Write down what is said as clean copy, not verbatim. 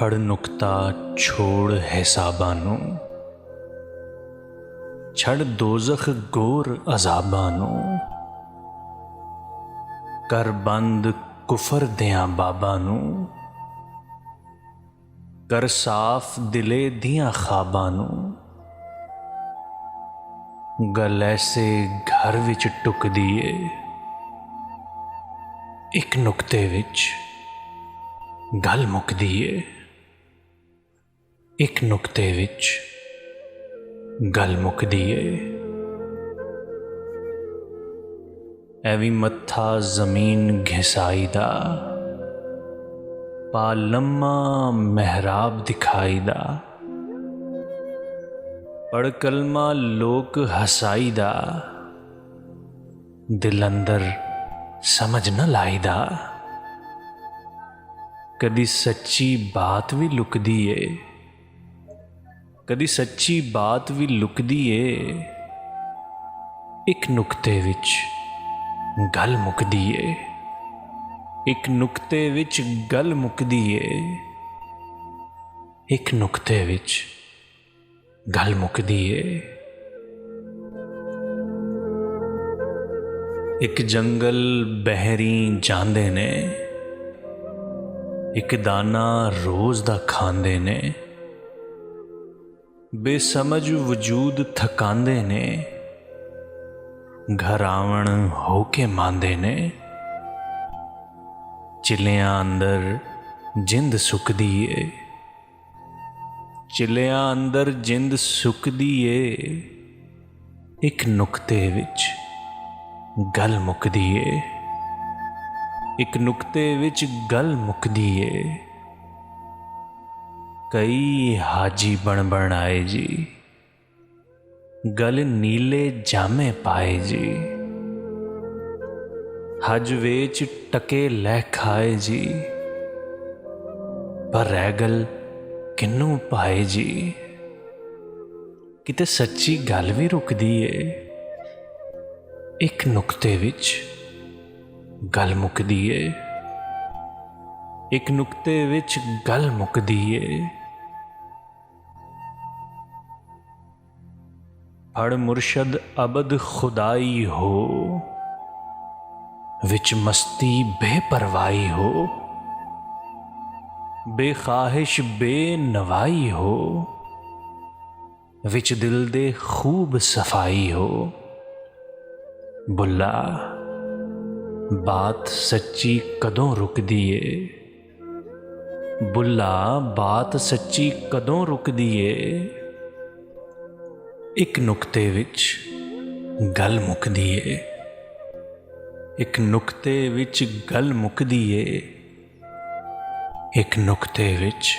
ਫੜ ਨੁਕਤਾ ਛੋੜ ਹਿਸਾਬਾਂ ਨੂੰ, ਛੱਡ ਦੋਜ਼ਖ ਗੋਰ ਅਜ਼ਾਬਾਂ ਨੂੰ, ਕਰ ਬੰਦ ਕੁਫਰ ਦਿਆਂ ਬਾਬਾਂ ਨੂੰ, ਕਰ ਸਾਫ ਦਿਲੇ ਦੀਆਂ ਖਾਬਾਂ ਨੂੰ। ਗੱਲ ਐਸੇ ਘਰ ਵਿੱਚ ਟੁਕਦੀ ਏ, ਇੱਕ ਨੁਕਤੇ ਵਿੱਚ ਗੱਲ ਮੁੱਕਦੀ ਏ, ਇੱਕ ਨੁਕਤੇ ਵਿੱਚ ਗੱਲ ਮੁੱਕਦੀ ਏ। ਐਵੇਂ ਮੱਥਾ ਜ਼ਮੀਨ ਘਿਸਾਈ ਦਾ, ਪਾ ਲੰਮਾ ਮਹਿਰਾਬ ਦਿਖਾਈ ਦਾ, ਪੜ ਕਲਮਾ ਲੋਕ ਹਸਾਈ ਦਾ, ਦਿਲ ਅੰਦਰ ਸਮਝ ਨਾ ਲਾਈ ਦਾ। ਕਦੀ ਸੱਚੀ ਬਾਤ ਵੀ ਲੁਕਦੀ ਏ, ਕਦੀ ਸੱਚੀ ਬਾਤ ਵੀ ਲੁਕਦੀ ਏ, ਇੱਕ ਨੁਕਤੇ ਵਿੱਚ ਗੱਲ ਮੁੱਕਦੀ ਏ, ਇੱਕ ਨੁਕਤੇ ਵਿੱਚ ਗੱਲ ਮੁੱਕਦੀ ਏ, ਇੱਕ ਨੁਕਤੇ ਵਿੱਚ ਗੱਲ ਮੁੱਕਦੀ ਏ। ਇੱਕ ਜੰਗਲ ਬਹਿਰੀ ਜਾਂਦੇ ਨੇ, ਇੱਕ ਦਾਨਾ ਰੋਜ਼ ਦਾ ਖਾਂਦੇ ਨੇ, ਬੇਸਮਝ ਵਜੂਦ ਥਕਾਂਦੇ ਨੇ, ਘਰ ਆਵਣ ਹੋ ਕੇ ਮਾਂਦੇ ਨੇ। ਚਿਲਿਆਂ ਅੰਦਰ ਜਿੰਦ ਸੁੱਕਦੀ ਏ, ਚਿਲਿਆਂ ਅੰਦਰ ਜਿੰਦ ਸੁੱਕਦੀ ਏ, ਇੱਕ ਨੁਕਤੇ ਵਿੱਚ ਗੱਲ ਮੁੱਕਦੀ ਏ, ਇੱਕ ਨੁਕਤੇ ਵਿੱਚ ਗੱਲ ਮੁੱਕਦੀ ਏ। ਕਈ ਹਾਜੀ ਬਣ ਆਏ ਜੀ, ਗਲ ਨੀਲੇ ਜਾਮੇ ਪਾਏ ਜੀ, ਹਜ ਵੇਚ ਟਕੇ ਲੈ ਖਾਏ ਜੀ, ਪਰ ਰਹਿ ਗਲ ਕਿਨੂੰ ਪਾਏ ਜੀ। ਕਿਤੇ ਸੱਚੀ ਗੱਲ ਵੀ ਰੁਕਦੀ ਏ, ਇੱਕ ਨੁਕਤੇ ਵਿੱਚ ਗੱਲ ਮੁੱਕਦੀ ਏ, ਇੱਕ ਨੁਕਤੇ ਵਿੱਚ ਗੱਲ ਮੁੱਕਦੀ ਏ। ਫੜ ਮੁਰਸ਼ਦ ਅਬਦ ਖੁਦਾਈ ਹੋ, ਵਿੱਚ ਮਸਤੀ ਬੇਪਰਵਾਹੀ ਹੋ, ਬੇਖਾਹਿਸ਼ ਬੇਨਵਾਈ ਹੋ, ਵਿੱਚ ਦਿਲ ਦੇ ਖੂਬ ਸਫਾਈ ਹੋ। ਬੁੱਲਾ ਬਾਤ ਸੱਚੀ ਕਦੋਂ ਰੁਕਦੀ ਏ, ਬੁੱਲਾ ਬਾਤ ਸੱਚੀ ਕਦੋਂ ਰੁਕਦੀ ਏ, ਇੱਕ ਨੁਕਤੇ ਵਿੱਚ ਗੱਲ ਮੁੱਕਦੀ ਏ, ਇੱਕ ਨੁਕਤੇ ਵਿੱਚ ਗੱਲ ਮੁੱਕਦੀ ਏ, ਇੱਕ ਨੁਕਤੇ ਵਿੱਚ